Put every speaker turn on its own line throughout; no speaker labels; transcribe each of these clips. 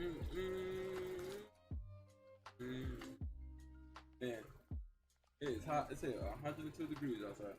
Man, it is hot. It's 102 degrees outside.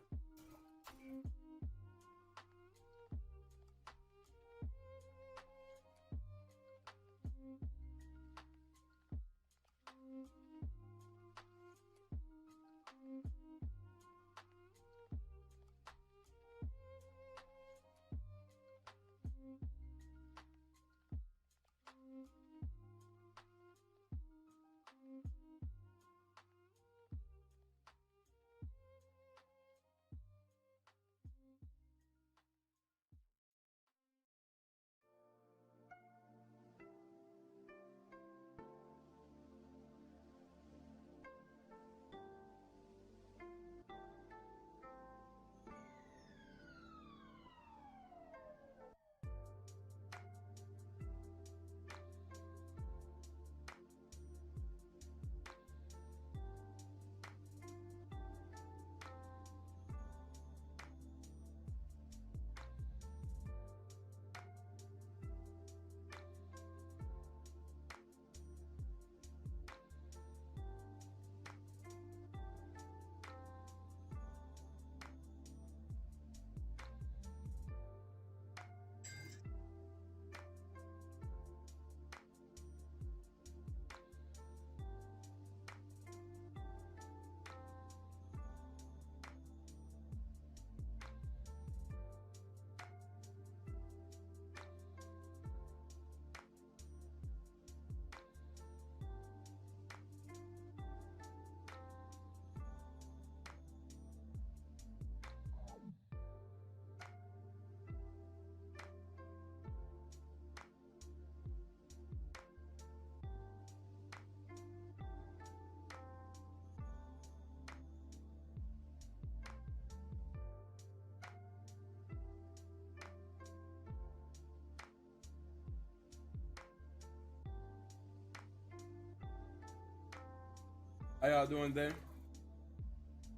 How y'all doing today?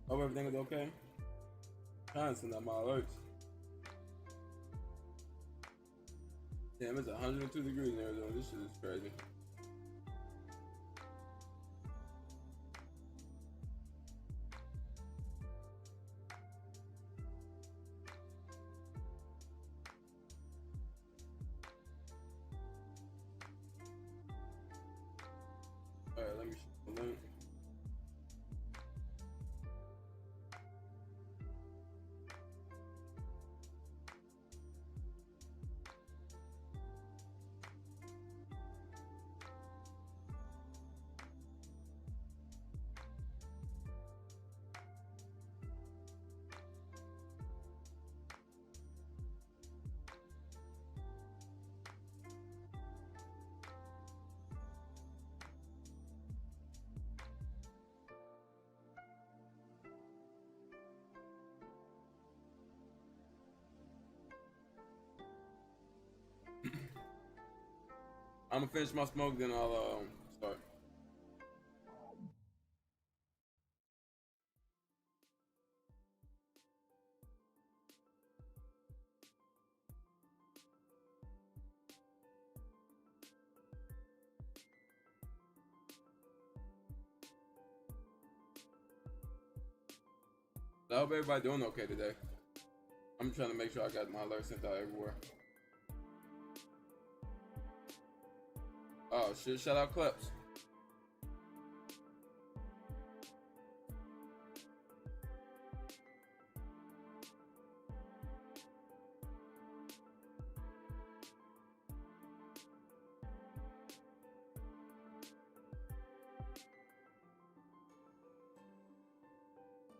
Hope everything is okay. Trying to send out my alerts. Damn, it's 102 degrees in Arizona. This shit is crazy. Alright, let me show the link. I'm gonna finish my smoke, then I'll start. I hope everybody doing okay today. I'm trying to make sure I got my alerts sent out everywhere. Oh shit! Shout out Clips.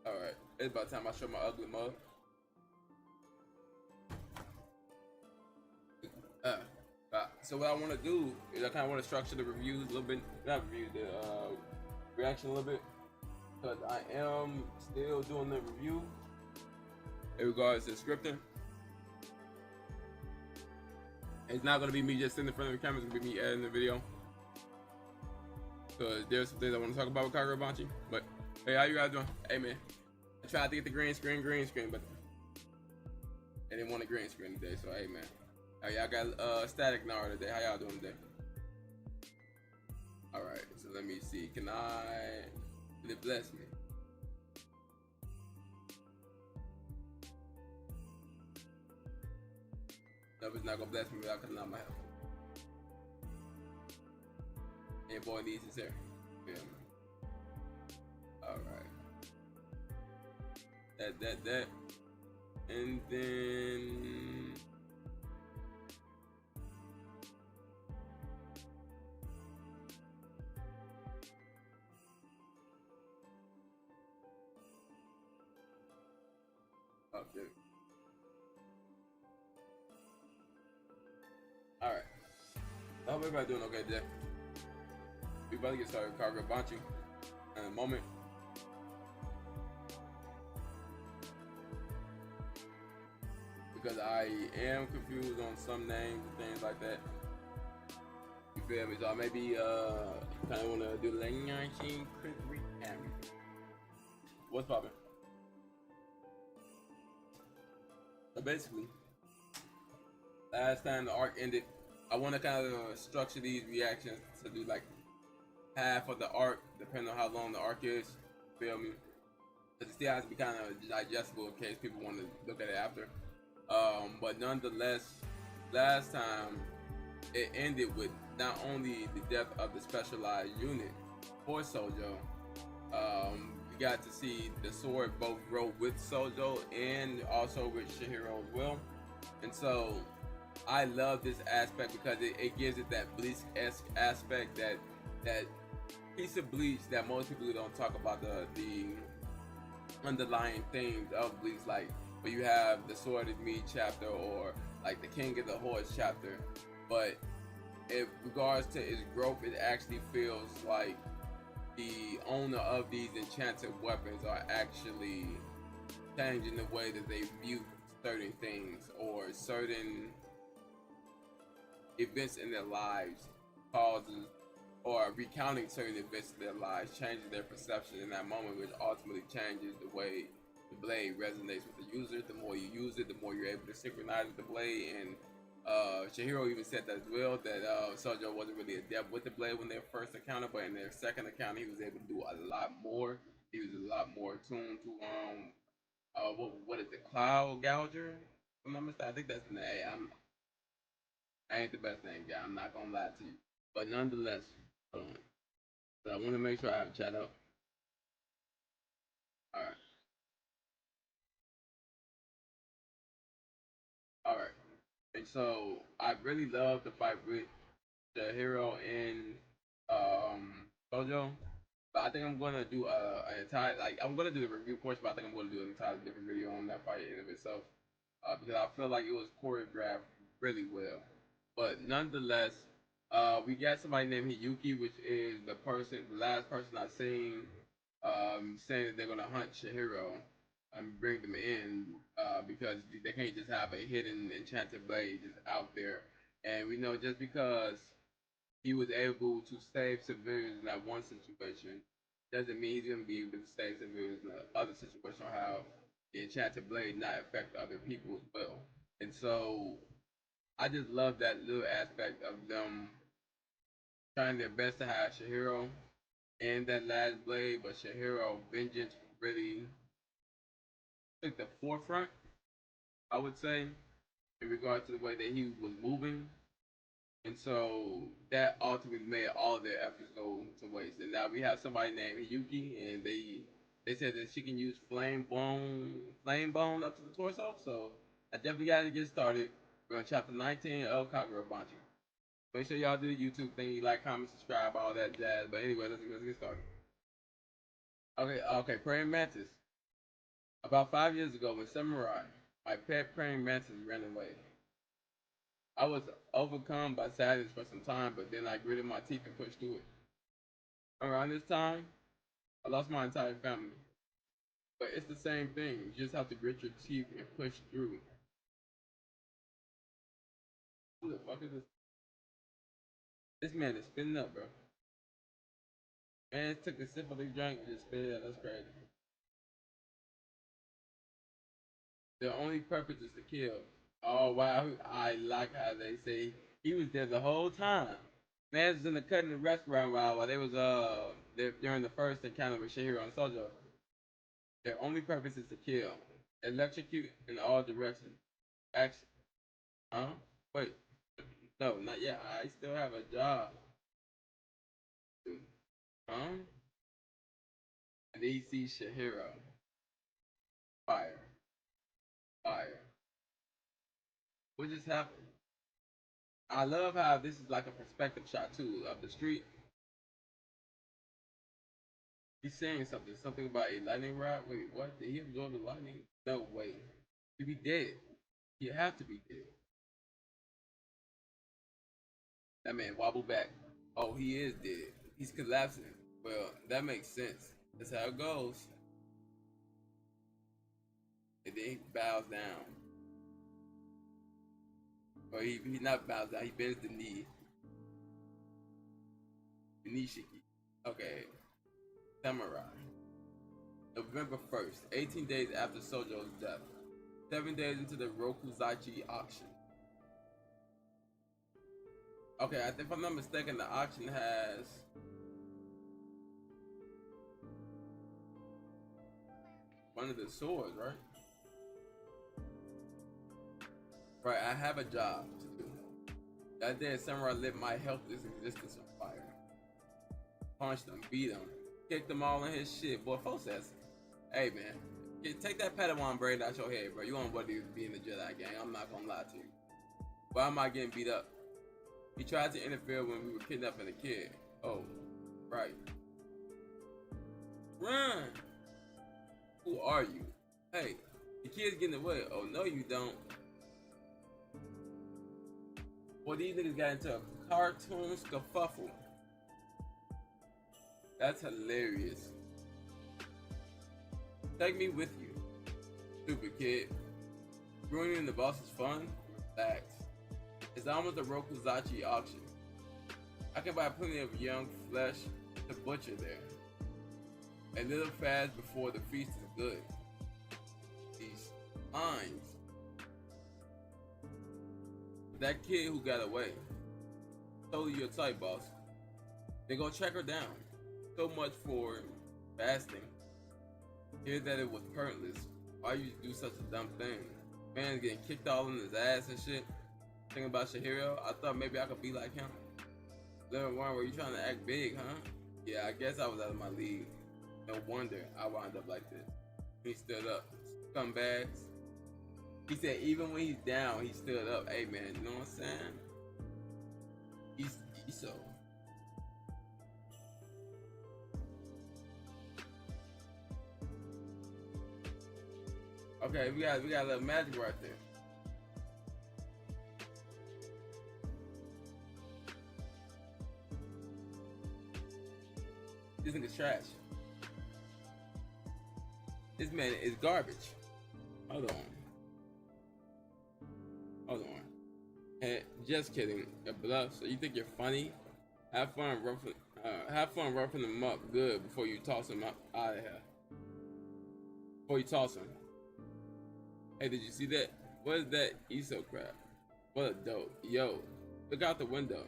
All right, it's about time I show my ugly mug. So what I want to do is I kind of want to structure the reviews a little bit, not review the reaction a little bit, because I am still doing the review in regards to scripting. It's not gonna be me just sitting in front of the camera; it's gonna be me editing the video. Because there's some things I want to talk about with KaguraBachi. But hey, how you guys doing? Hey man, I tried to get the green screen, but I didn't want a green screen today. So hey man. Oh, y'all got static now today. How y'all doing today? see. Can it bless me? No, it's not gonna bless me without cutting out my health. And boy needs his hair. Yeah. Alright. That. And then okay. Alright. I hope everybody doing okay today. We about to get started with KaguraBachi in a moment. Because I am confused on some names and things like that. You feel me? So I maybe kind of want to do the quick recap. What's poppin'? So basically, last time the arc ended, I want to kind of structure these reactions to do like half of the arc, depending on how long the arc is. Feel me? Because it still has to be kind of digestible in case people want to look at it after. But nonetheless, last time it ended with not only the death of the specialized unit for Sojo, we got to see the sword both grow with Sojo and also with Chihiro as well. And so I love this aspect because it gives it that Bleach-esque aspect, that piece of Bleach that most people don't talk about, the underlying themes of Bleach, like where you have the Sword of Me chapter or like the King of the Horse chapter. But in regards to its growth, it actually feels like the owner of these enchanted weapons are actually changing the way that they view certain things or certain events in their lives, causes or recounting certain events in their lives, changing their perception in that moment, which ultimately changes the way the blade resonates with the user. The more you use it, the more you're able to synchronize with the blade. And Chihiro even said that as well, that Sojo wasn't really adept with the blade when they first encountered, but in their second encounter, he was able to do a lot more. He was a lot more tuned to what is it, Cloud Gouger? If I'm not mistaken, I think that's the name. I ain't the best name guy. I'm not gonna lie to you, but nonetheless, hold on. So I want to make sure I have chat up. All right. All right. And so I really love the fight with the hero in Sojo. But I think I'm gonna do an entire, like, I'm gonna do the review portion, but I think I'm gonna do an entirely different video on that fight in of itself, because I feel like it was choreographed really well. But nonetheless, we got somebody named Hiyuki, which is the last person I seen, saying that they're gonna hunt Chihiro and bring them in, because they can't just have a hidden enchanted blade just out there. And we know just because he was able to save civilians in that one situation doesn't mean he's gonna be able to save civilians in the other situation, or have the enchanted blade not affect other people as well. And so I just love that little aspect of them trying their best to have Chihiro and that last blade, but Chihiro vengeance really took the forefront, I would say, in regards to the way that he was moving. And so that ultimately made all of their efforts go to waste. And now we have somebody named Yuki, and they said that she can use flame bone up to the torso. So I definitely got to get started. We're on chapter 19 of KaguraBachi. Make sure y'all do the YouTube thing, like, comment, subscribe, all that jazz. But anyway, let's get started. Okay, praying mantis. About 5 years ago, when Samurai, my pet praying mantis, ran away. I was overcome by sadness for some time, but then I gritted my teeth and pushed through it. Around this time, I lost my entire family. But it's the same thing. You just have to grit your teeth and push through. Who the fuck is this? This man is spinning up, bro. Man took a sip of the drink and just spit it out. That's crazy. The only purpose is to kill. Oh wow, I like how they say he was there the whole time. Man's in the cutting the restaurant while they was during the first encounter with Shihiro and Sojo. Their only purpose is to kill, electrocute in all directions. Action. Huh? Wait. No, not yet. I still have a job. Huh? And he sees Shihiro. Fire. Fire. What just happened? I love how this is like a perspective shot too of the street. He's saying something. Something about a lightning rod. Wait, what? Did he absorb the lightning? No, wait. He'd be dead. You have to be dead. That man wobbled back. Oh, he is dead. He's collapsing. Well, that makes sense. That's how it goes. And then he bows down. Or he not bows down. He bends the knee. The knee shiki. Okay. Samurai. November 1st, 18 days after Sojo's death. 7 days into the Rakuzaichi auction. Okay, I think if I'm not mistaken, the auction has one of the swords, right? Right, I have a job to do. That day, Samurai lit my helpless existence on fire. Punched him, beat him, kicked them all in his shit. Boy, folks says, hey man, take that Padawan braid out your head, bro. You want buddy to be in the Jedi gang. I'm not gonna lie to you. Why am I getting beat up? He tried to interfere when we were kidnapping a kid. Oh, right. Run! Who are you? Hey, the kid's getting away. Oh, no you don't. Well, these niggas got into a cartoon scuffle. That's hilarious. Take me with you, stupid kid. Ruining the boss is fun? Facts. It's almost a Rakuzaichi auction. I can buy plenty of young flesh to butcher there. A little fast before the feast is good. These lines. That kid who got away. Totally your type, boss. Then go track her down. So much for fasting. Hear that it was pointless. Why you do such a dumb thing? Man's getting kicked all in his ass and shit. Thinking about Shihiro, I thought maybe I could be like him. Level 1, were you trying to act big, huh? Yeah, I guess I was out of my league. No wonder I wound up like this. He stood up. Scumbags. He said even when he's down, he stood up. Hey man, you know what I'm saying? He's so. Okay, we got a little magic right there. This nigga's trash. This man is garbage. Hold on. Hold on. Hey, just kidding. A bluff. So you think you're funny? Have fun roughing them up good before you toss him out of here. Before you toss him. Hey, did you see that? What is that ESO crap? What a dope. Yo, look out the window.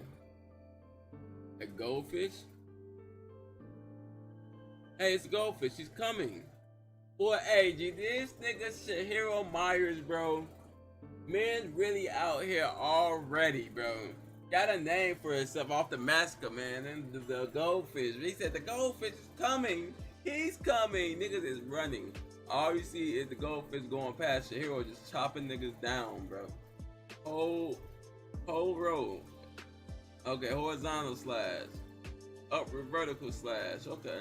A goldfish? Hey, it's a goldfish. She's coming. Boy, hey, G, this nigga Shihiro Myers, bro. Man's really out here already, bro. Got a name for himself off the massacre, man. And the goldfish. He said the goldfish is coming. He's coming. Niggas is running. All you see is the goldfish going past Shihiro just chopping niggas down, bro. Whole row. Okay, horizontal slash. Upward vertical slash. Okay.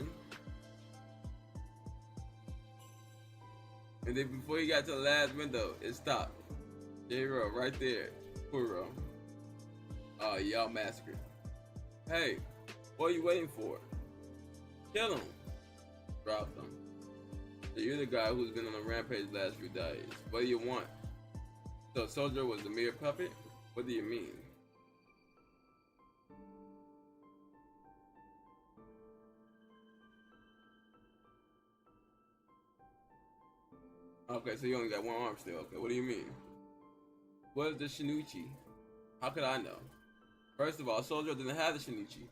And then before you got to the last window, it stopped. Shihiro right there. Kuro. Oh, y'all massacred. Hey, what are you waiting for? Kill him. Drop them. So you're the guy who's been on a rampage the last few days. What do you want? So Soldier was a mere puppet? What do you mean? Okay, so you only got one arm still. Okay, what do you mean? What is the Shinichi? How could I know? First of all, Soldier didn't have the Shinichi.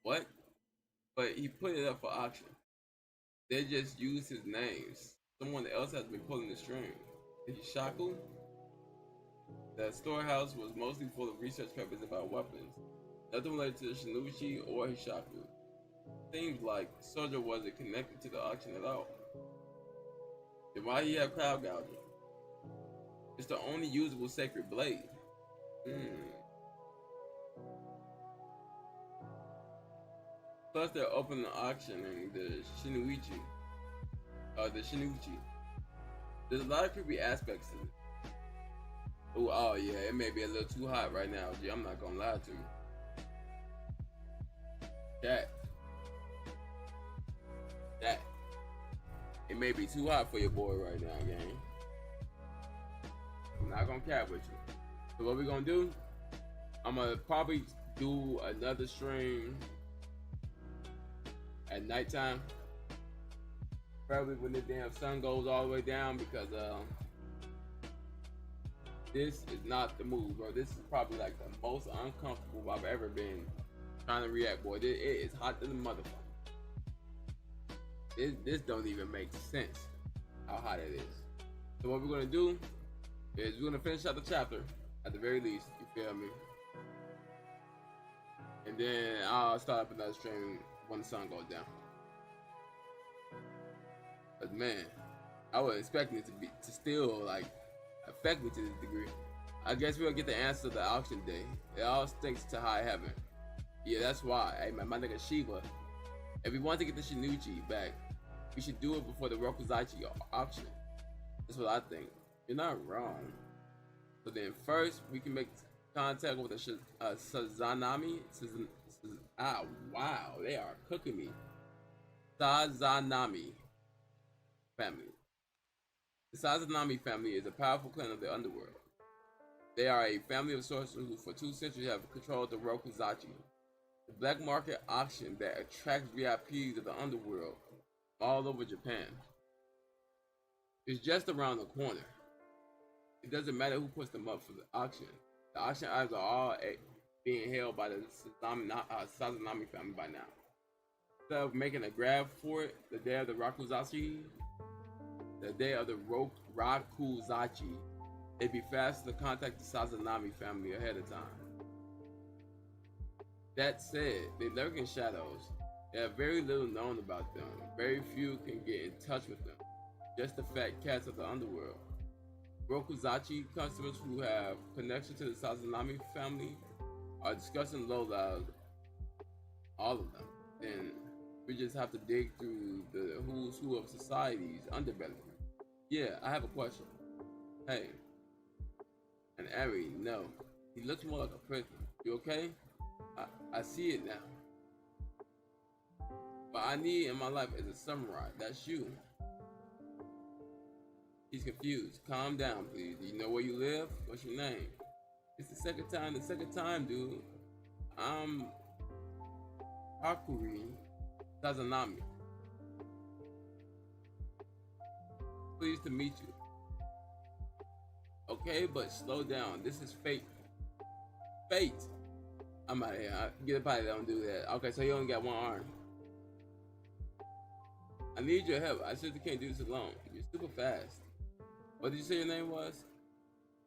What? But he put it up for auction. They just used his names. Someone else has been pulling the string. The Hishaku? The storehouse was mostly full of research papers about weapons. Nothing related to the Shinichi or Hishaku. Seems like Soldier wasn't connected to the auction at all. Then why he have cloud gouging? It's the only usable sacred blade. Plus they're opening the auction and the Shinichi. There's a lot of creepy aspects to it. Ooh, oh yeah, it may be a little too hot right now, G. I'm not gonna lie to you. That. It may be too hot for your boy right now, gang. I'm not gonna cap with you. So what we gonna do? I'm gonna probably do another stream at nighttime. Probably when the damn sun goes all the way down, because this is not the move, bro. This is probably like the most uncomfortable I've ever been trying to react, boy. It is hot to the motherfucker. This don't even make sense how hot it is. So what we're gonna do is we're gonna finish out the chapter at the very least. You feel me? And then I'll start up another stream when the sun goes down. But man, I was expecting it to still like affect me to this degree. I guess we'll get the answer to the auction day. It all stinks to high heaven. Yeah, that's why. Hey man, my nigga Shiva. If we want to get the Shinichi back, we should do it before the Rakuzaichi auction. That's what I think. You're not wrong. So then first, we can make contact with the Sazanami. Wow, they are cooking me. Sazanami family. The Sazanami family is a powerful clan of the underworld. They are a family of sorcerers who for 2 centuries have controlled the Rakuzaichi, the black market auction that attracts VIPs of the underworld all over Japan. It's just around the corner. It doesn't matter who puts them up for the auction. The auction items are all being held by the Sazanami family by now. Instead of making a grab for it the day of the Rakuzaichi, it'd be faster to contact the Sazanami family ahead of time. That said, they lurk in shadows. They have very little known about them. Very few can get in touch with them. Just the fat cats of the underworld. Rakuzaichi customers who have connection to the Sazanami family are discussing low loud all of them. Then we just have to dig through the who's who of society's underbelly. Yeah, I have a question. Hey, and Ari, no, he looks more like a prisoner. You okay? I see it now. But I need in my life is a samurai. That's you. He's confused. Calm down, please. Do you know where you live? What's your name? It's the second time, dude. I'm Hakuri Sazanami. Pleased to meet you. Okay, but slow down. This is fate. Fate. I'm out of here. Get up out of there. Don't do that. Okay, so you only got one arm. I need your help. I simply can't do this alone. You're super fast. What did you say your name was?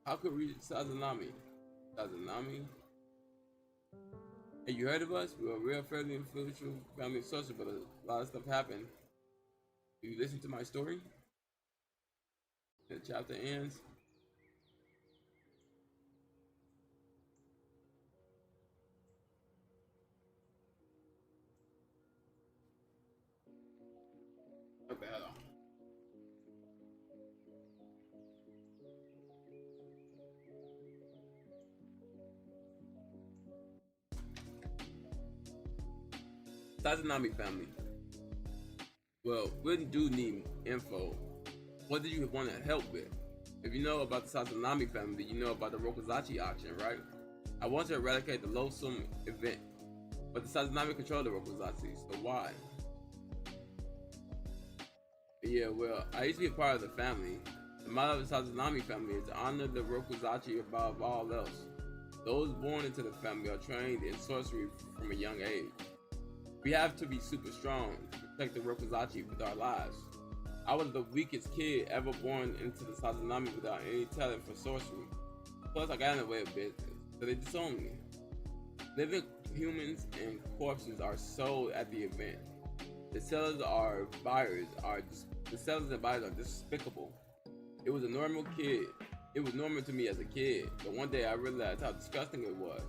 How could read Sazanami? Sazanami? Hey, you heard of us? We're a real fairly influential family of sorcery, but a lot of stuff happened. Do you listen to my story? The chapter ends. What the hell? Sazanami family. Well, we do need info. What did you want to help with? If you know about the Sazanami family, you know about the Rakuzaichi auction, right? I want to eradicate the loathsome event, but the Sazanami control the Rakuzaichi, so why? Yeah, well, I used to be a part of the family. The motto of the Sazanami family is to honor the Rakuzaichi above all else. Those born into the family are trained in sorcery from a young age. We have to be super strong to protect the Rakuzaichi with our lives. I was the weakest kid ever born into the Sazanami without any talent for sorcery. Plus, I got in the way of business, so they disowned me. Living humans and corpses are sold at the event. The sellers and buyers are despicable. It was a normal kid. It was normal to me as a kid, but one day I realized how disgusting it was.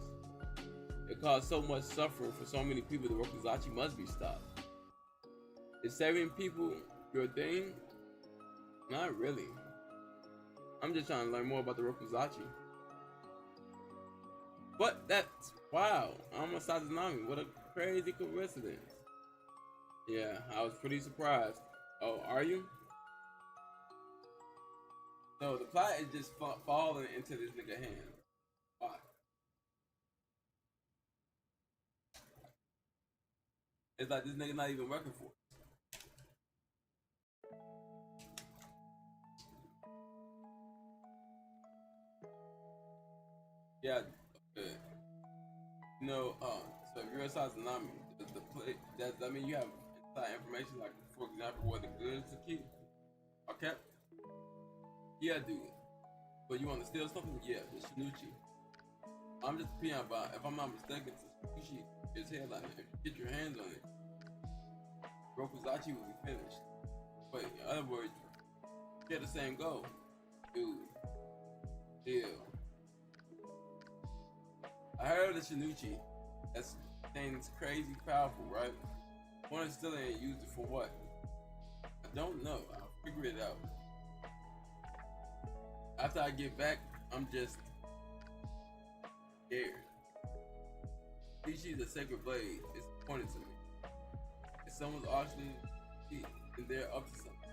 It caused so much suffering for so many people. The Rakuzaichi must be stopped. Is saving people your thing? Not really. I'm just trying to learn more about the Rakuzaichi. But that's wow. I'm a Sazanami. What a crazy coincidence. Yeah, I was pretty surprised. Oh, are you? No, the plot is just falling into this nigga hand. Why? It's like this nigga not even working for it. Yeah, okay. You know, so if you're a Sazanami, the play that mean you have inside information, like for example where the goods to keep are kept? Yeah, dude. But you want to steal something? Yeah, the Shinuchi. I'm just peeing about, if I'm not mistaken, Shinuchi is headline. If you get your hands on it, Rakuzaichi will be finished. But in other words, you get the same goal. Dude. Deal. I heard of the Shinuchi. That thing's crazy powerful, right? I want to steal it and use it for what? I don't know. I'll figure it out. After I get back, I'm just scared. She's a sacred blade. It's important to me. If someone's auctioning it, then they're up to something.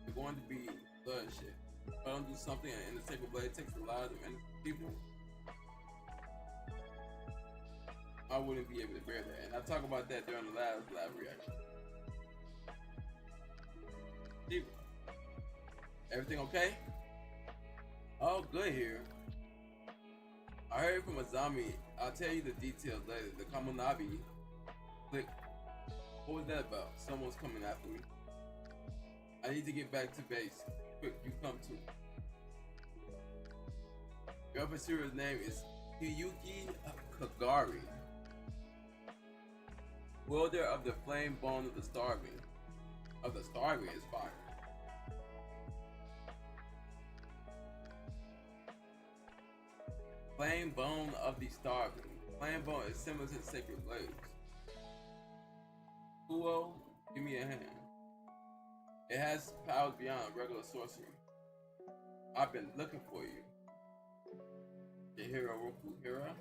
They're going to be bloodshed. If I don't do something and the sacred blade takes the lives of innocent people, I wouldn't be able to bear that. And I talk about that during the last live reaction. Steve, everything okay? Oh, good here. I heard from a zombie. I'll tell you the details later. The Kamunabi. Click. What was that about? Someone's coming after me. I need to get back to base. Quick, you come too. Your pursuer's name is Manga KaguraBachi. Wielder of the flame bone of the starving. Of the starving is fire. Flame bone of the starving. Flame bone is similar to the sacred blades. Kuo, give me a hand. It has powers beyond regular sorcery. I've been looking for you. The hero Rokuhira.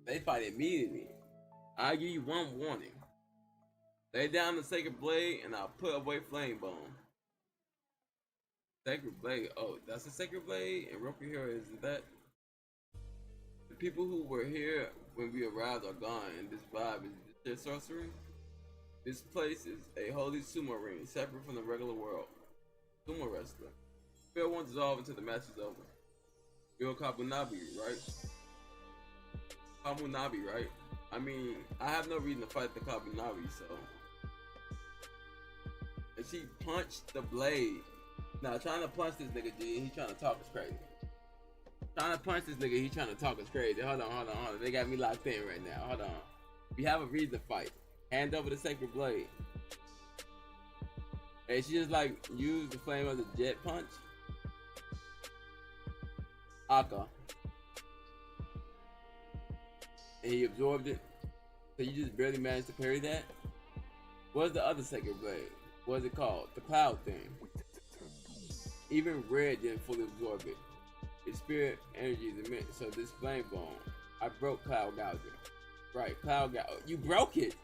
They fight immediately. I'll give you one warning. Lay down the sacred blade and I'll put away flame bone. Sacred blade. Oh, that's a sacred blade? And Rokuhira isn't that? The people who were here when we arrived are gone, and this vibe is their sorcery. This place is a holy sumo ring, separate from the regular world. Sumo wrestler. Spell won't dissolve until the match is over. You're Kabunabi, right? Kabunabi, right? I mean, I have no reason to fight the Kabunabi, so. And she punched the blade. Now, trying to punch this nigga, G, he trying to talk is crazy. Trying to punch this nigga, he trying to talk is crazy. Hold on. They got me locked in right now. Hold on. We have a reason to fight. Hand over the sacred blade. Hey, she just like used the flame of the jet punch. Aka. And he absorbed it. So you just barely managed to parry that? What's the other sacred blade? What's it called? The cloud thing. Even red didn't fully absorb it. Its spirit energy is immense, so this flame bone. I broke Cloud Gouger. Right, Cloud Gouger. You broke it!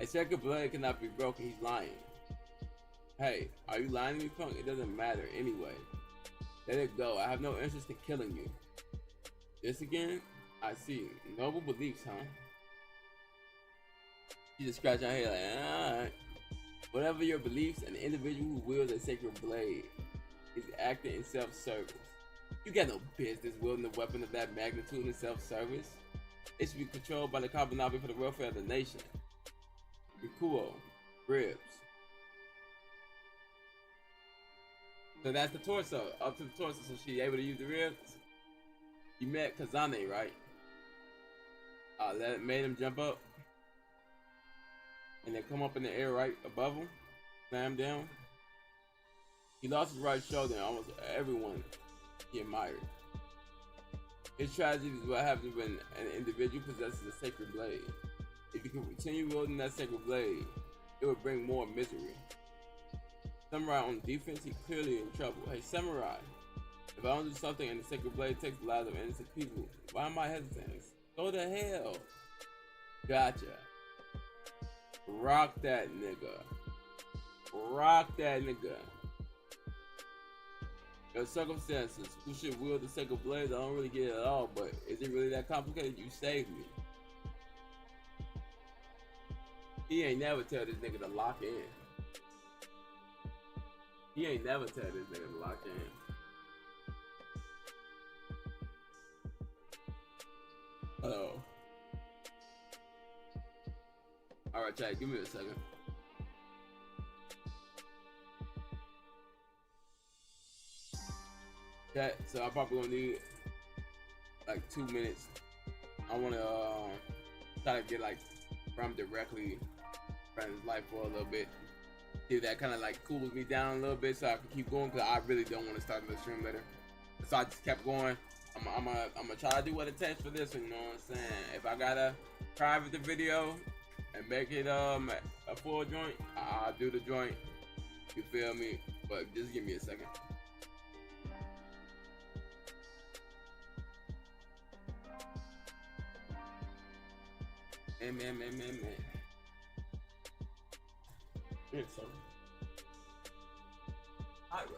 A sacred blade cannot be broken, he's lying. Hey, are you lying to me, punk? It doesn't matter anyway. Let it go, I have no interest in killing you. This again? I see. Noble beliefs, huh? She just scratched her head like, alright. Whatever your beliefs, an individual who wields a sacred blade is acting in self-service. You got no business wielding a weapon of that magnitude in self-service. It should be controlled by the Kabanabe for the welfare of the nation. Rikuo, ribs. So that's the torso, up to the torso, so she able to use the ribs. You met Kazane, right? Made him jump up. And then come up in the air right above him. Slam down. He lost his right shoulder and almost everyone he admired. His tragedy is what happens when an individual possesses a sacred blade. If you can continue wielding that sacred blade, it would bring more misery. Samurai on defense, he's clearly in trouble. Hey, Samurai, if I don't do something and the sacred blade takes the lives of innocent people, why am I hesitating? Go to hell. Gotcha. Rock that nigga. Rock that nigga. There are circumstances who should wield the sacred blades. I don't really get it at all, but is it really that complicated? You saved me. He ain't never tell this nigga to lock in. He ain't never tell this nigga to lock in. Hello. Alright, chat, give me a second. Chat, so I'm probably gonna need like 2 minutes. I wanna try to get like from directly from his life for a little bit. See if that kind of like cools me down a little bit so I can keep going, because I really don't want to start the stream later. So I just kept going. I'm gonna try to do what it takes for this one, you know what I'm saying? If I gotta private the video and make it a full joint, I'll do the joint. You feel me? But just give me a second. Man. It's so. Alright.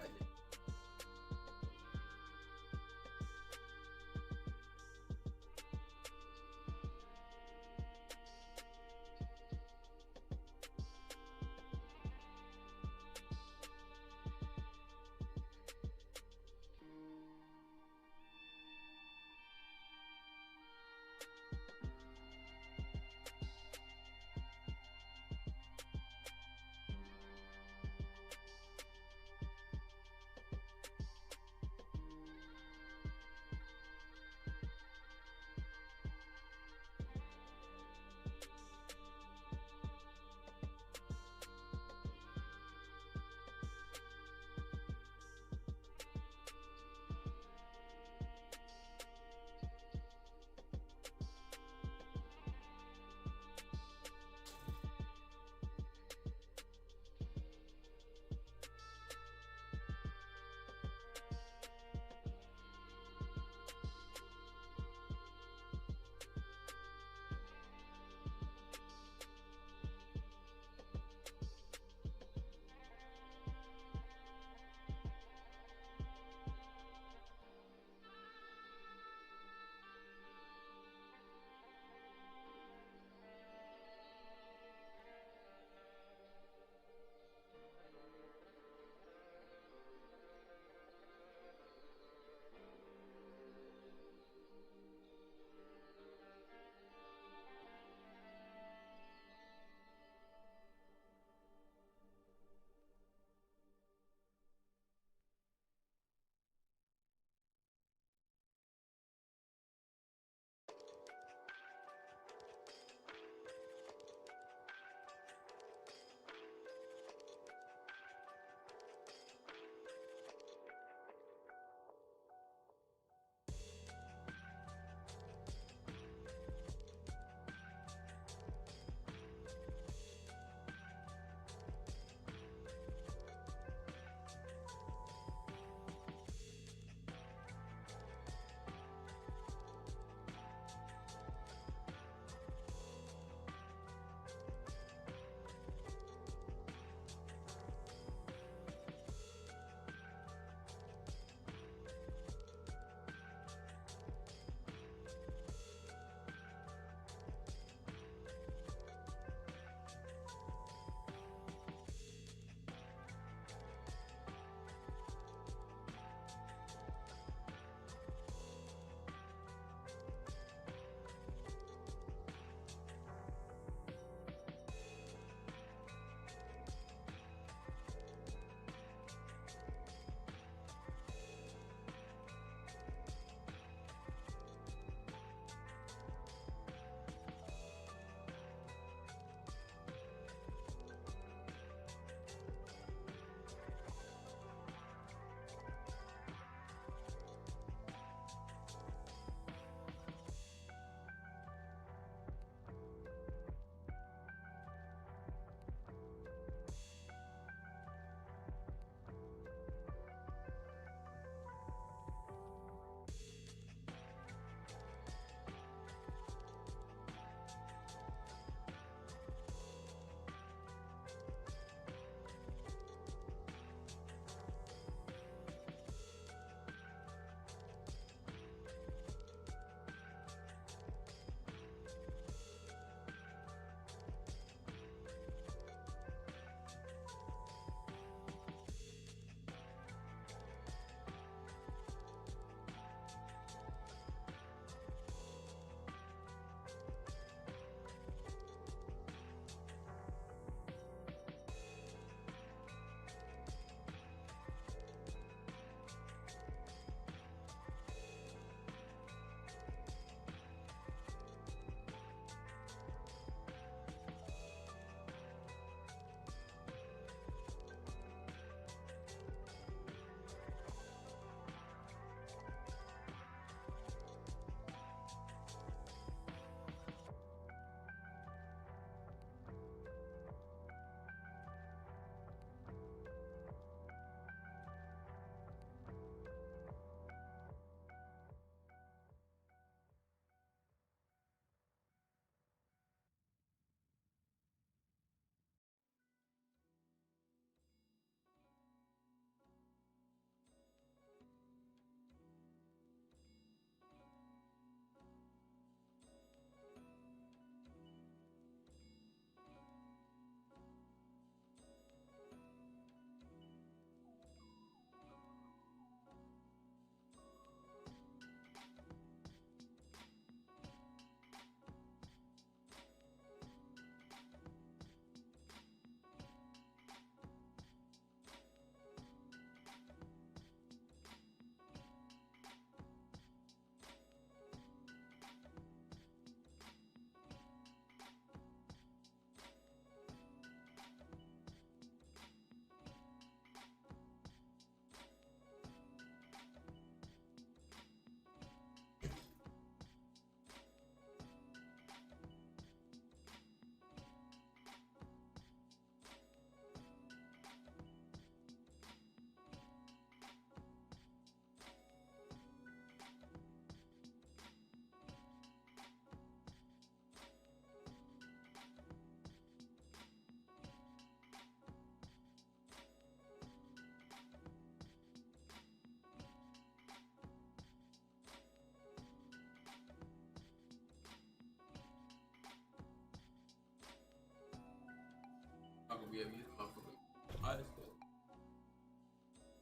Yeah, these motherfuckers. Eyes closed.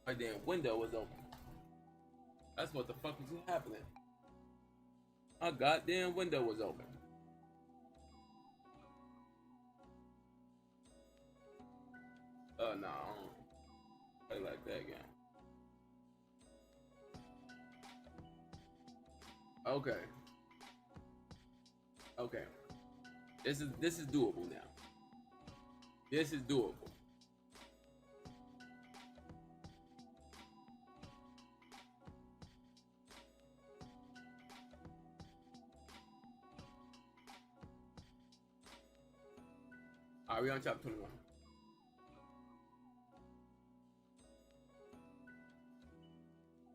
My damn window was open. That's what the fuck was happening. My goddamn window was open. No, I don't play like that again. Okay. Okay. This is doable now. This is doable. Alright, we on chapter 21.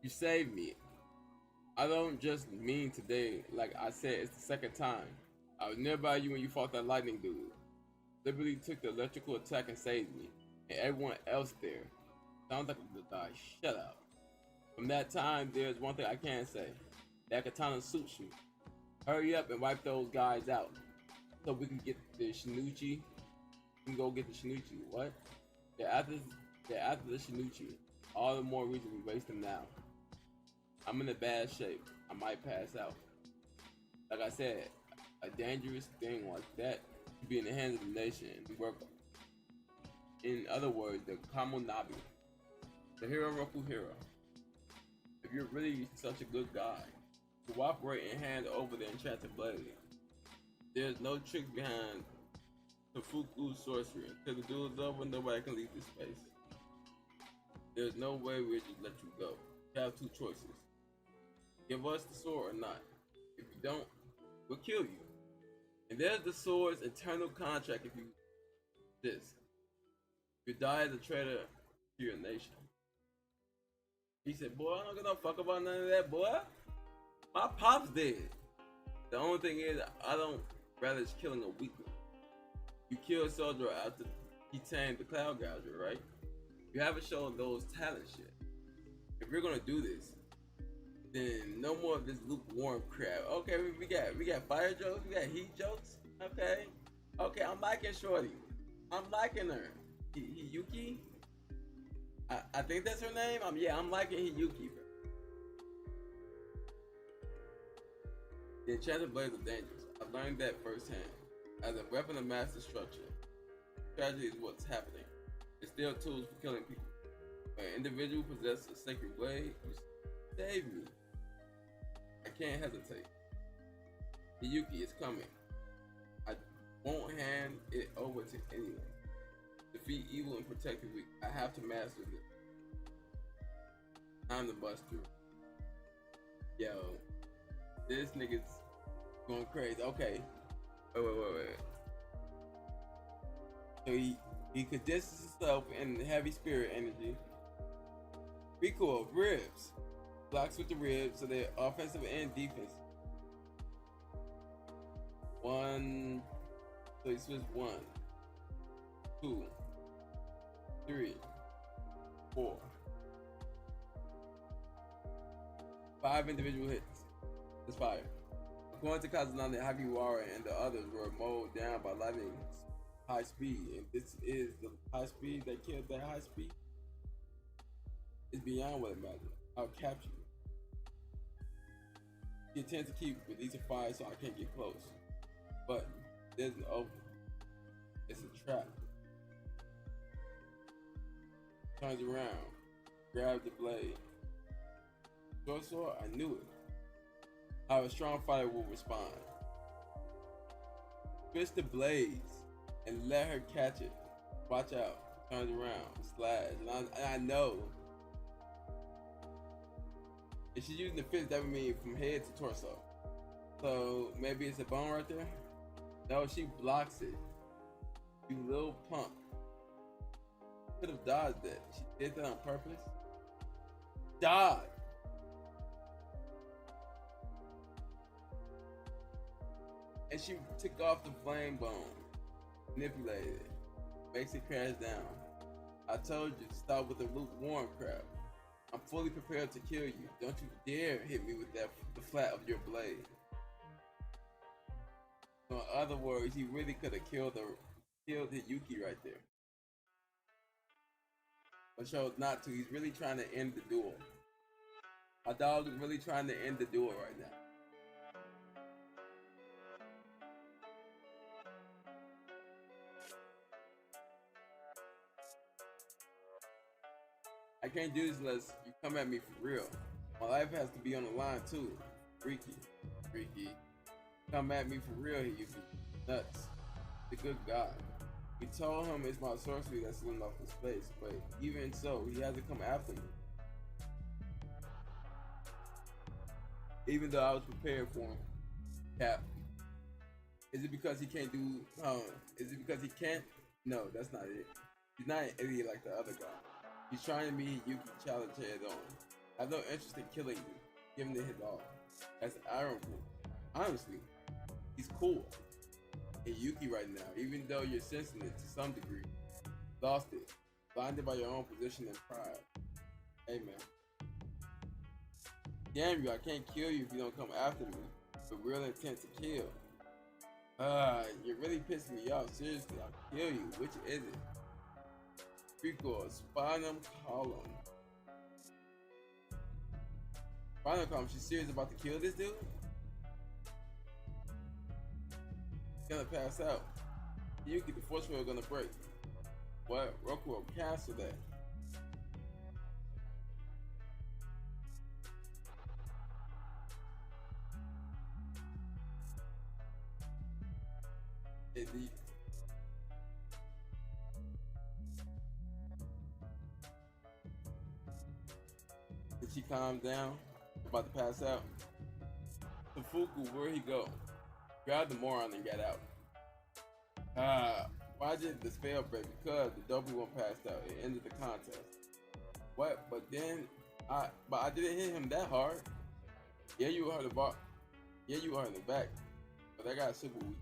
You saved me. I don't just mean today, like I said, it's the second time. I was nearby you when you fought that lightning dude. Liberty took the electrical attack and saved me. And everyone else there. Sounds like a good guy. Shut up. From that time, there's one thing I can say. That katana suits you. Hurry up and wipe those guys out. So we can get the Shinichi. We can go get the Shinichi. What? They're after the Shinichi. All the more reason we waste them now. I'm in a bad shape. I might pass out. Like I said, a dangerous thing like that should be in the hands of the nation and work. In other words, the Kamonabi. The hero Rokuhiro. If you're really such a good guy, cooperate and hand over the enchanted blade. There's no tricks behind Tofuku sorcery. Until the duel is over, nobody can leave this space. There's no way we'll just let you go. You have two choices. Give us the sword or not. If you don't, we'll kill you. And there's the sword's eternal contract if you this. You die as a traitor to your nation. He said, boy, I don't give no fuck about none of that, boy. My pop's dead. The only thing is, I don't relish killing a weakling. You kill a soldier after he tamed the cloud gouger, right? You haven't shown those talents yet. If we're gonna do this, then no more of this lukewarm crap. Okay, we got fire jokes, we got heat jokes. Okay, I'm liking Shorty. I'm liking her. Hiyuki? I think that's her name. I'm liking Hiyuki, bro. The enchanted blades are dangerous. I learned that firsthand. As a weapon of mass destruction, tragedy is what's happening. It's still tools for killing people. When an individual possesses a sacred blade, you save me. I can't hesitate. Hiyuki is coming. I won't hand it over to anyone. Defeat evil and protect the weak. I have to master this. I'm the bust through. Yo, this nigga's going crazy. Okay. Wait. So he condenses himself in heavy spirit energy. Recoil, ribs. Blocks with the ribs, so they're offensive and defensive. One. So he switches 1, 2, 3, 4. 5 individual hits. That's fire. According to Kazunami, Hagiwara and the others were mowed down by lightning high speed, and this is the high speed that killed that high speed. It's beyond what I imagine. I'll capture you. He intends to keep releasing fire so I can't get close. But there's an opening. It's a trap. Turns around, grabs the blade. Short sword, I knew it. How a strong fighter will respond. Twist the blades and let her catch it. Watch out. Turns around, slash. And I know. If she's using the fist, that would mean from head to torso. So maybe it's a bone right there? No, she blocks it. You little punk. Could have dodged that. She did that on purpose. Dodge. And she took off the flame bone, manipulated it, makes it crash down. I told you to stop with the lukewarm crap. I'm fully prepared to kill you. Don't you dare hit me with the flat of your blade. So in other words, he really could have killed Hiyuki right there. but chose not to. He's really trying to end the duel. My dog is really trying to end the duel right now. I can't do this unless you come at me for real. My life has to be on the line too. Freaky. Come at me for real, Yuki. Nuts. The good God. We told him it's my sorcery that's slipping off his face, but even so, he hasn't come after me. Even though I was prepared for him. Cap. Is it because he can't do, is it because he can't? No, that's not it. He's not an idiot like the other guy. He's trying to meet Yuki challenge head on. I have no interest in killing you, giving it his all. That's admirable. Honestly, he's cool. And Yuki right now, even though you're sensing it to some degree. Lost it. Blinded by your own position and pride. Hey man. Damn you, I can't kill you if you don't come after me. With real intent to kill. You're really pissing me off. Seriously, I'll kill you. Which is it? Rico, Spinum Column. Spinum Column, she's serious about to kill this dude? He's gonna pass out. Yuki, the force field gonna break. What? Roku will cancel that. Indeed. Did she calm down? About to pass out? Fuku, where'd he go? Grabbed the moron and got out. Why did the spell break? Because the dopey one passed out. It ended the contest. What? But I didn't hit him that hard. Yeah, you were the bar. Yeah, you were in the back. But that guy's super weak.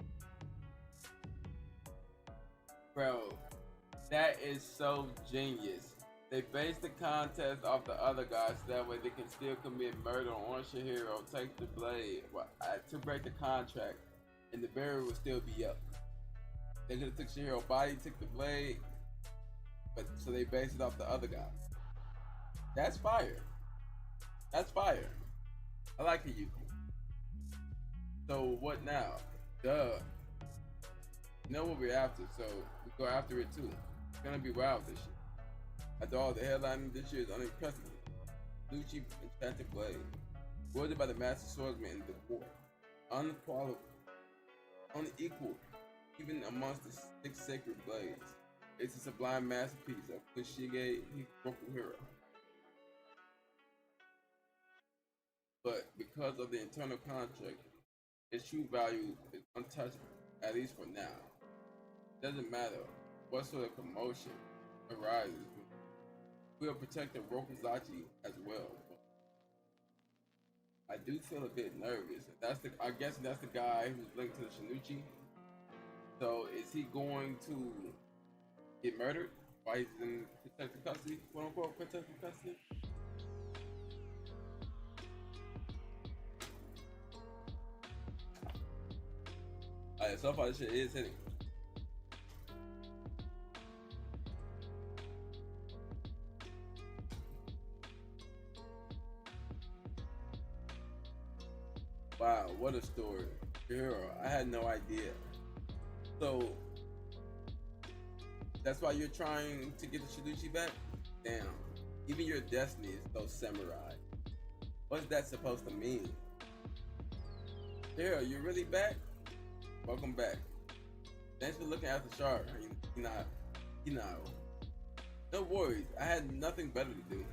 Bro, that is so genius. They based the contest off the other guys so that way they can still commit murder on Shihiro, take the blade to break the contract, and the barrier would still be up. They could have took Shihiro's body, took the blade, but so they based it off the other guy. That's fire. That's fire. I like it, Yuki. So what now? Duh. You know what we're after, so we go after it too. It's gonna be wild this shit. After all, the headline this year is unprecedented. Lucci enchanted blade. Wielded by the master swordsman in the war. Unequal, even amongst the 6 sacred blades. It's a sublime masterpiece of Kushige Hikuhiro. But because of the internal contract, its true value is untouchable, at least for now. It doesn't matter what sort of commotion arises. We'll protect the Rakuzaichi as well. I do feel a bit nervous. I guess that's the guy who's linked to the Shinichi. So is he going to get murdered while he's in protective custody? Quote unquote protective custody? Alright, so far this shit is hitting. Wow, what a story. Hero, I had no idea. So, that's why you're trying to get the Shinuchi back? Damn. Even your destiny is so samurai. What's that supposed to mean? Hero, you're really back? Welcome back. Thanks for looking after Char. You know. No worries, I had nothing better to do.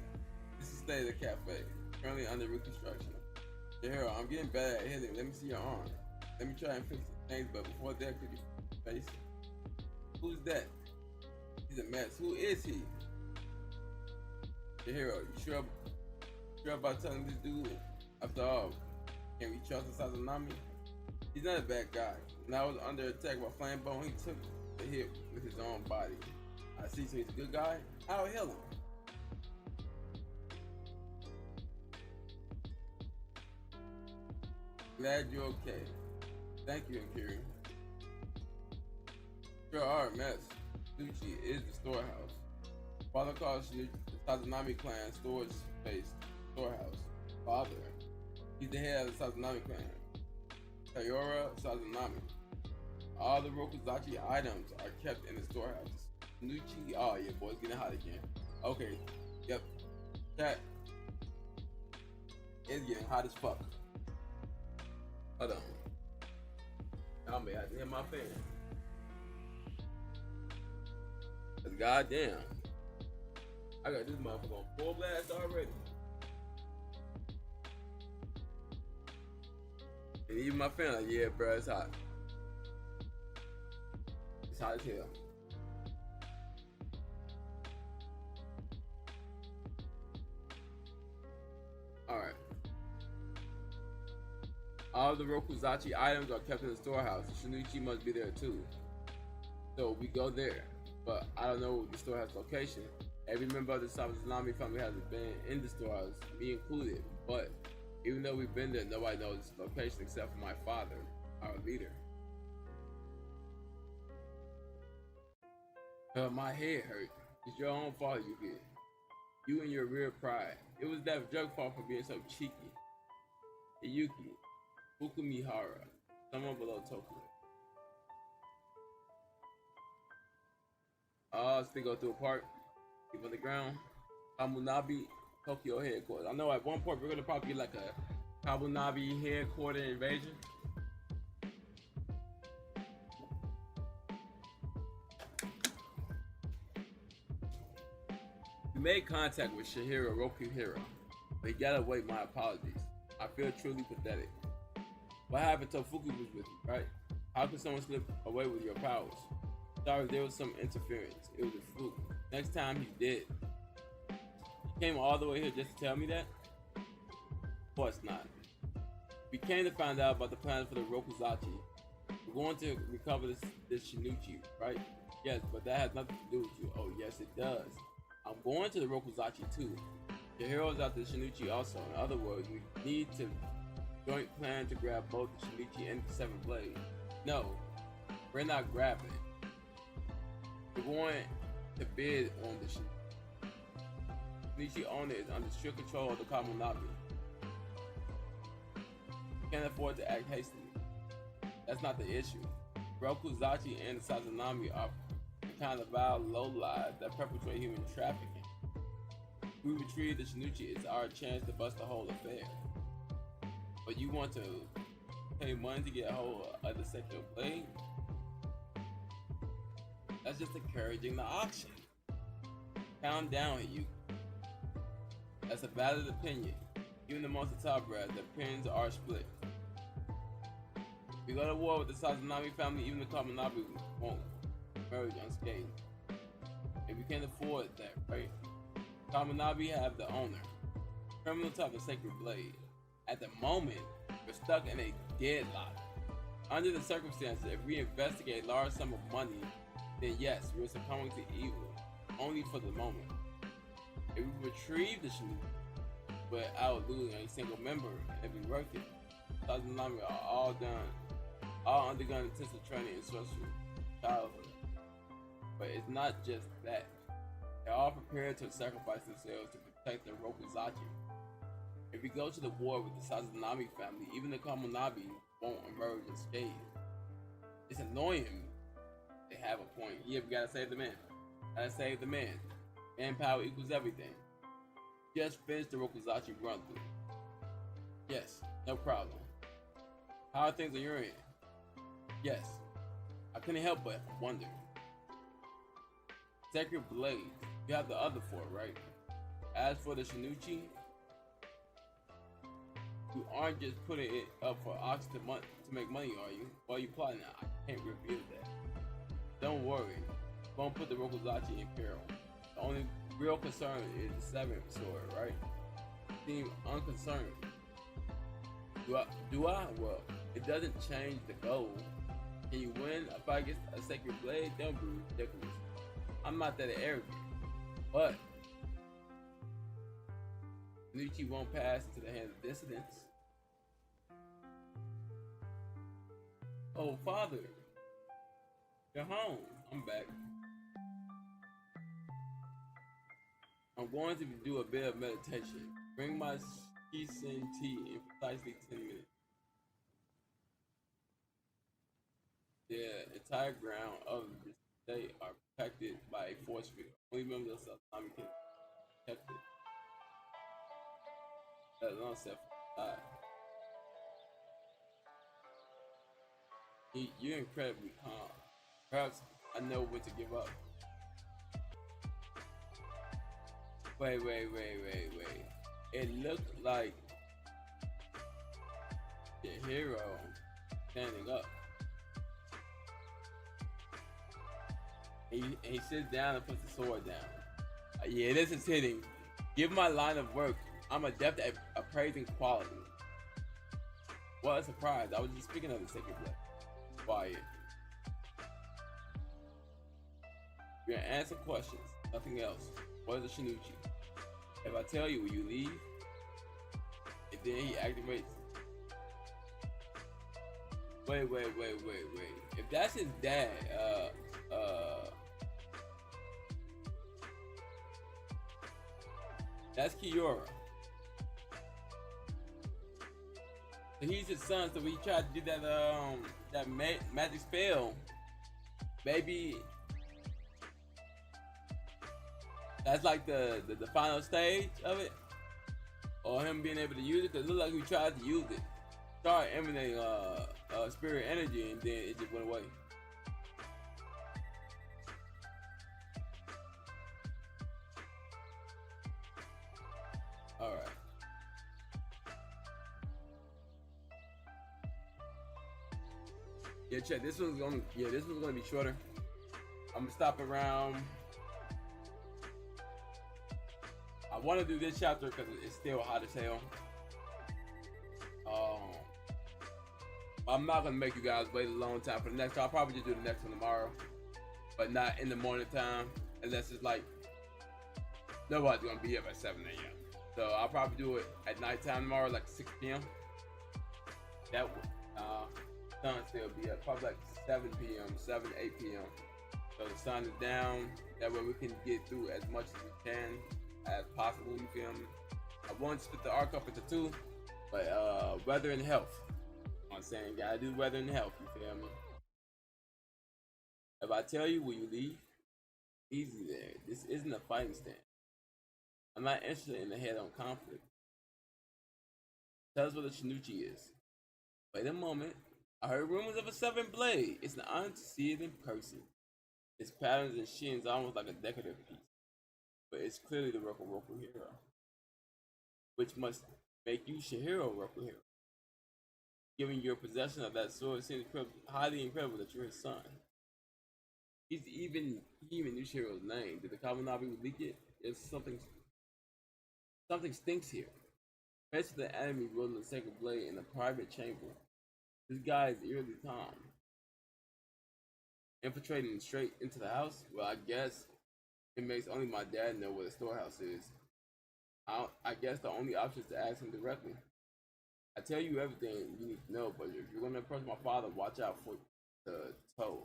This is stay at the cafe, currently under reconstruction. Hero, I'm getting better at hitting. Let me see your arm. Let me try and fix some things, but before that, could you face? Who's that? He's a mess. Who is he? Hero, you sure about telling this dude? After all, can we trust Sazanami? He's not a bad guy. When I was under attack by Flamebone, he took the hit with his own body. I see, so he's a good guy? I'll heal him. Glad you're okay. Thank you, Akiri. Sure are a mess. Lucci is the storehouse. Father calls the Sazanami clan storage space storehouse. Father, he's the head of the Sazanami clan. Tayora Sazanami. All the Rakuzaichi items are kept in the storehouse. Nuchi, oh yeah, boy, it's getting hot again. Okay, yep. That is getting hot as fuck. Hold on. I may have to hit my fan. Cause goddamn, I got this motherfucker on full blast already. And even my fan like, yeah, bro, it's hot. It's hot as hell. Alright. All the Rakuzaichi items are kept in the storehouse. Shinichi must be there too. So we go there. But I don't know the storehouse location. Every member of the Sazanami family has been in the storehouse, me included. But even though we've been there, nobody knows its location except for my father, our leader. My head hurt. It's your own fault, you did. You and your real pride. It was that jerk fault for being so cheeky. Iyuki, Fukumihara, someone below Tokyo. Still go through a park, keep on the ground. Kamunabi, Tokyo headquarters. I know at one point we're gonna probably get like a Kamunabi headquarters invasion. We made contact with Shihiro Rokuhiro, but he gotta wait my apologies. I feel truly pathetic. What happened to Fuku was with you, right? How could someone slip away with your powers? Sorry, there was some interference. It was a fluke. Next time he's dead. He came all the way here just to tell me that? Of course not. We came to find out about the plans for the Rakuzaichi. We're going to recover this Shinichi, right? Yes, but that has nothing to do with you. Oh, yes, it does. I'm going to the Rakuzaichi too. The heroes out the Shinichi also. In other words, we need to joint plan to grab both the Shinichi and the Seven Blade. No, we're not grabbing it. We're going to bid on the Shinichi. Shinichi owner is under strict control of the Kamunabi. We can't afford to act hastily. That's not the issue. Rakuzaichi and the Sazanami are the kind of vile lowlives that perpetrate human trafficking. If we retrieve the Shinichi, it's our chance to bust the whole affair. But you want to pay money to get a hold of the second blade? That's just encouraging the auction. Calm down, you. That's a valid opinion. Even amongst the top brass, the opinions are split. If we go to war with the Sazanami family, even the Kamunabi won't merge unscathed. And we can't afford that, right? Kamunabi have the owner. Criminals have the sacred blade. At the moment, we're stuck in a deadlock. Under the circumstances, if we investigate a large sum of money, then yes, we're succumbing to evil, only for the moment. If we retrieve the Shinichi without losing a single member, it'd be worth it. Sazanami are all undergone intensive training in sorcery, childhood. But it's not just that. They're all prepared to sacrifice themselves to protect their Rakuzaichi. If we go to the war with the Sazanami family, even the Kamunabi won't emerge unscathed. It's annoying. They have a point. Yeah, we gotta save the man. Gotta save the man. Manpower equals everything. Just finish the Rakuzaichi run through. Yes, no problem. How are things on your end? Yes. I couldn't help but wonder. Sacred Blade. You have the other four, right? As for the Shinichi, you aren't just putting it up for auction to make money, are you? While you plotting it, I can't reveal that. Don't worry. Won't put the Rakuzaichi in peril. The only real concern is the seventh sword, right? You seem unconcerned. Do I? Well, it doesn't change the goal. Can you win a fight against a sacred blade? Don't be ridiculous. I'm not that arrogant. But Shinichi won't pass into the hands of dissidents. Oh, father. You're home. I'm back. I'm going to do a bit of meditation. Bring my Shizen tea in precisely 10 minutes. The entire ground of the state are protected by a force field. Only members of Salami can protect it. That is unset from the side. You're incredibly calm. Perhaps I know when to give up. Wait. It looked like the hero standing up. He sits down and puts the sword down. Yeah, this is hitting. Given my line of work, I'm adept at appraising quality. What a surprise. I was just speaking of the sacred blade. Quiet. You're gonna answer questions, nothing else. What is a Shinichi? If I tell you, will you leave? And then he activates. Wait. If that's his dad, that's Kiora. So he's his son, so he tried to do that magic spell. Maybe that's like the final stage of it, or him being able to use it. Cause it looked like he tried to use it, started emanating spirit energy, and then it just went away. All right. Yeah, check. This one's gonna be shorter. I'm gonna stop around. I want to do this chapter because it's still hot as hell. I'm not gonna make you guys wait a long time for the next one. I'll probably just do the next one tomorrow, but not in the morning time, unless it's like nobody's gonna be up at 7 a.m. So I'll probably do it at nighttime tomorrow, like 6 p.m. That would sun still be up, probably like 7 p.m., 8 p.m. So the sun is down. That way we can get through as much as we can as possible. You feel me? I want to split the arc up into 2, but weather and health. I'm saying, gotta do weather and health. You feel me? If I tell you, will you leave? Easy there. This isn't a fighting stand. I'm not interested in the head-on conflict. Tell us what a Shinichi is. Wait a moment. I heard rumors of a 7th blade. It's an honor to see it in person. Its patterns and shins almost like a decorative piece, but it's clearly the Roku hero, which must make you Shihiro Roku hero. Given your possession of that sword, it seems highly incredible that you're his son. He even knew Shihiro's name. Did the Kabunabi leak it? There's something stinks here. Especially the enemy wielding the sacred blade in a private chamber. This guy is eerily calm. Infiltrating straight into the house? Well, I guess it makes only my dad know where the storehouse is. I guess the only option is to ask him directly. I tell you everything you need to know, but if you're going to approach my father, watch out for the toe.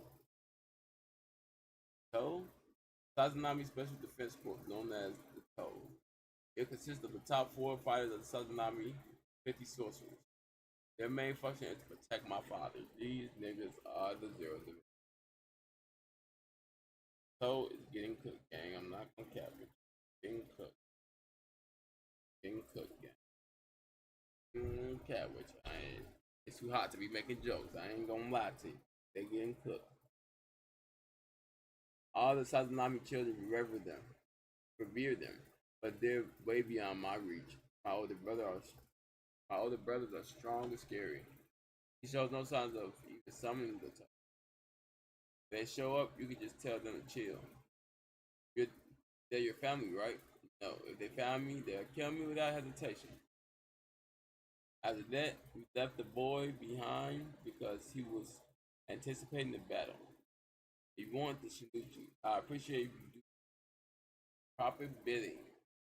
Toe? Sazanami Special Defense Corps, known as the Toe. It consists of the top 4 fighters of the Sazanami, 50 sorcerers. Their main function is to protect my father. These niggas are the zeros of it. Toe is getting cooked, gang. I'm not gonna cap it. Getting cooked. Getting cooked, gang. Cat with you. It's too hot to be making jokes. I ain't gonna lie to you. They getting cooked. All the Sazanami children revere them, but they're way beyond my reach. My older brothers are strong and scary. He shows no signs of even summoning the top. If they show up, you can just tell them to chill. They're your family, right? No, if they found me, they'll kill me without hesitation. After that, we left the boy behind because he was anticipating the battle. He wanted the Shinichi. I appreciate you do proper bidding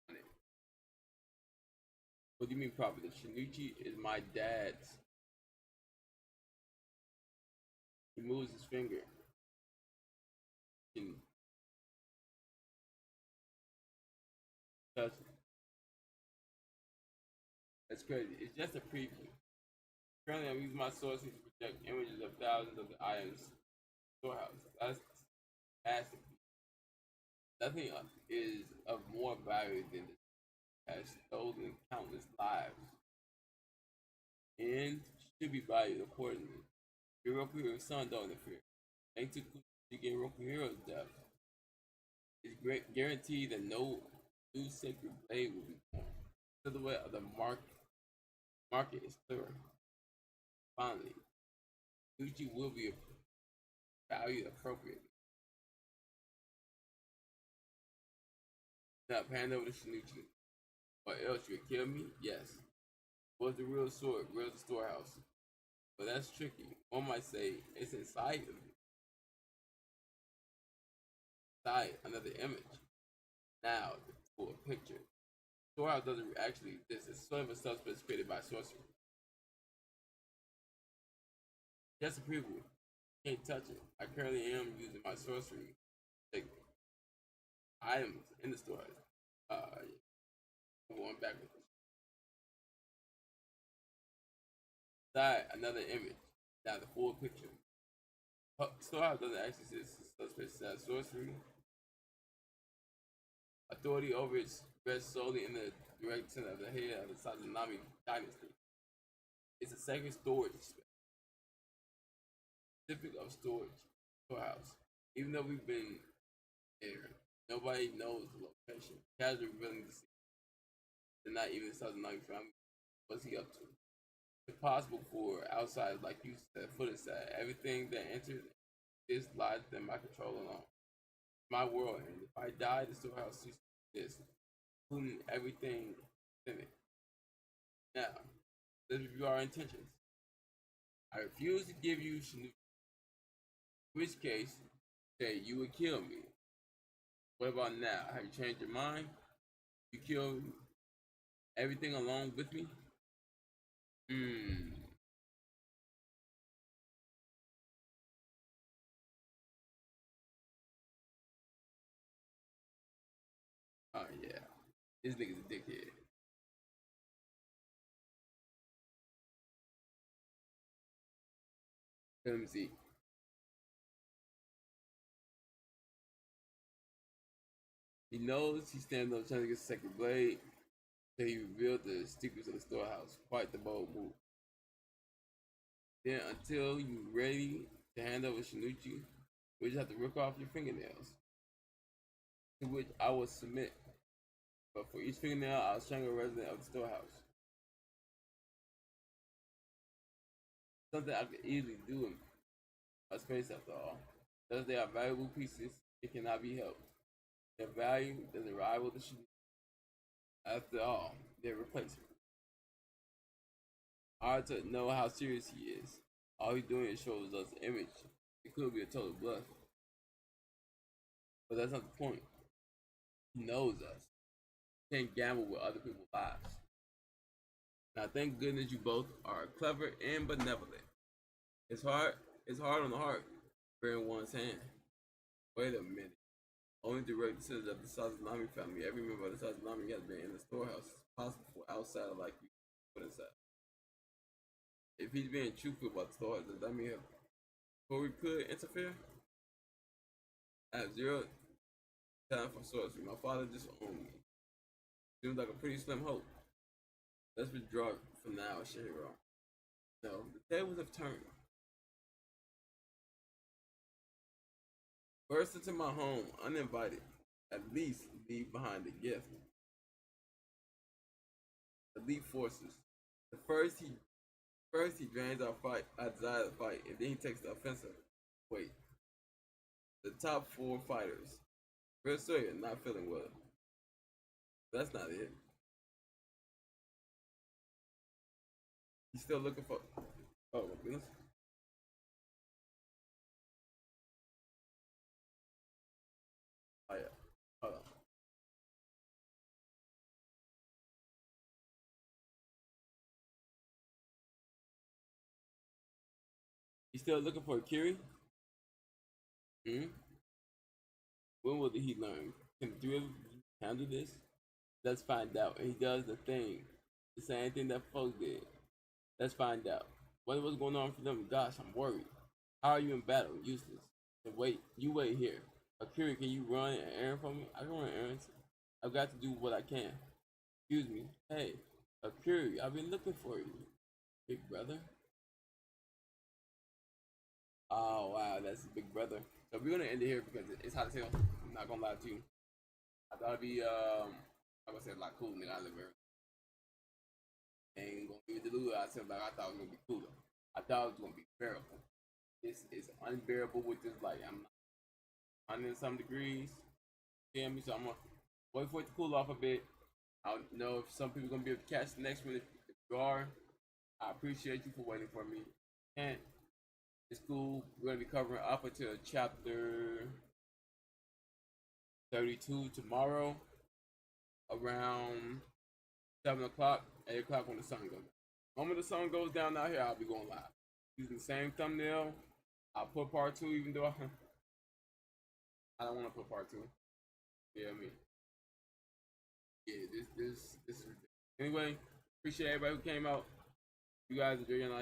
on it. What do you mean proper? The Shinichi is my dad's. He moves his finger. touch it. That's crazy. It's just a preview. Currently, I'm using my sources to project images of thousands of the items in the storehouse. That's massive. Nothing is of more value than the has stolen countless lives and should be valued accordingly. Your Roku Hero's son don't interfere. Thanks to get Roku Hero's death, it's guaranteed that no new sacred blade will be born. The silhouette of the market is clear. Finally, Gucci will be valued appropriately. Now, hand over to Shinichi. What else? You would kill me? Yes. What's the real sword? Where's the storehouse? But that's tricky. One might say it's inside of you. Inside another image. Now, the full picture. Storehouse doesn't actually exist. It's sort of a substance created by sorcery. Just a preview. Can't touch it. I currently am using my sorcery to take items in the storehouse. Going backwards. Inside another image. Now the full picture. Storehouse doesn't actually exist. Suspect says sorcery. Authority over it rests solely in the direction of the head of the Sazanami dynasty. It's a sacred storage specific of storehouse. Even though we've been there, nobody knows the location. Casual willing to see. And not even the Sazanami family. What's he up to? It's possible for outsiders like you said, footage said, everything that enters this lies within my control alone. My world, and if I die, the storehouse ceases to exist, including everything in it. Now, let's review our intentions. I refuse to give you Shinu, in which case, say you would kill me. What about now? Have you changed your mind? You kill everything along with me? Hmm. Oh yeah. This nigga's a dickhead. Let me see. He knows he stands no chance against the second blade, so he revealed the secrets of the storehouse. Quite the bold move. Then, until you're ready to hand over Shinichi, we just have to rip off your fingernails, to which I will submit. But for each fingernail, I'll strangle a resident of the storehouse. Something I could easily do in a space after all. Thus, they are valuable pieces, it cannot be helped. Their value doesn't rival the Shinichi. After all, they're replaceable. Hard to know how serious he is. All he's doing is shows us an image. It could be a total bluff. But that's not the point. He knows us. He can't gamble with other people's lives. Now thank goodness you both are clever and benevolent. It's hard on the heart, bearing one's hand. Wait a minute. Only direct descendants of the Sazanami family, every member of the Sazanami has been in the storehouse. It's possible for outsider like you to put inside. If he's being truthful about the story, does that mean Corey could interfere? I have zero time for sorcery. My father just owned me. Seems like a pretty slim hope. Let's withdraw for now, Shihiro. No, the tables have turned. Burst into my home uninvited. At least leave behind a gift. Elite forces. The first he drains our fight, our desire to fight, and then he takes the offensive. Wait, the top four fighters. Real Sawyer not feeling well. That's not it. He's still looking for. Oh my goodness. Oh yeah. Hold on. He's still looking for a Kiri? Hmm? When will he learn? Can the three of you handle this? Let's find out. And he does the thing, the same thing that folks did. Let's find out. What was going on for them? Gosh, I'm worried. How are you in battle? Useless. And wait, you wait here. Akira, can you run an errand for me? I can run errands. I've got to do what I can. Excuse me. Hey, Akira, I've been looking for you, big brother. Oh wow, that's big brother. So we're gonna end it here because it's hot as hell. I'm not gonna lie to you. I thought it'd be I'm gonna say like cool nigga. I live here. Ain't gonna be deluded. I said like I thought it was gonna be cooler. I thought it was gonna be bearable. This is unbearable with this light. I'm 100 some degrees. You hear me? So I'm gonna wait for it to cool off a bit. I don't know if some people are gonna be able to catch the next one. If you are, I appreciate you for waiting for me. And it's cool. We're gonna be covering up until chapter 32 tomorrow around 7 o'clock, 8 o'clock when the sun goes down. The moment the sun goes down out here, I'll be going live. Using the same thumbnail. I'll put part two even though I don't want to put part two. Yeah, I mean, yeah, this is ridiculous. Anyway, appreciate everybody who came out. You guys enjoy your night.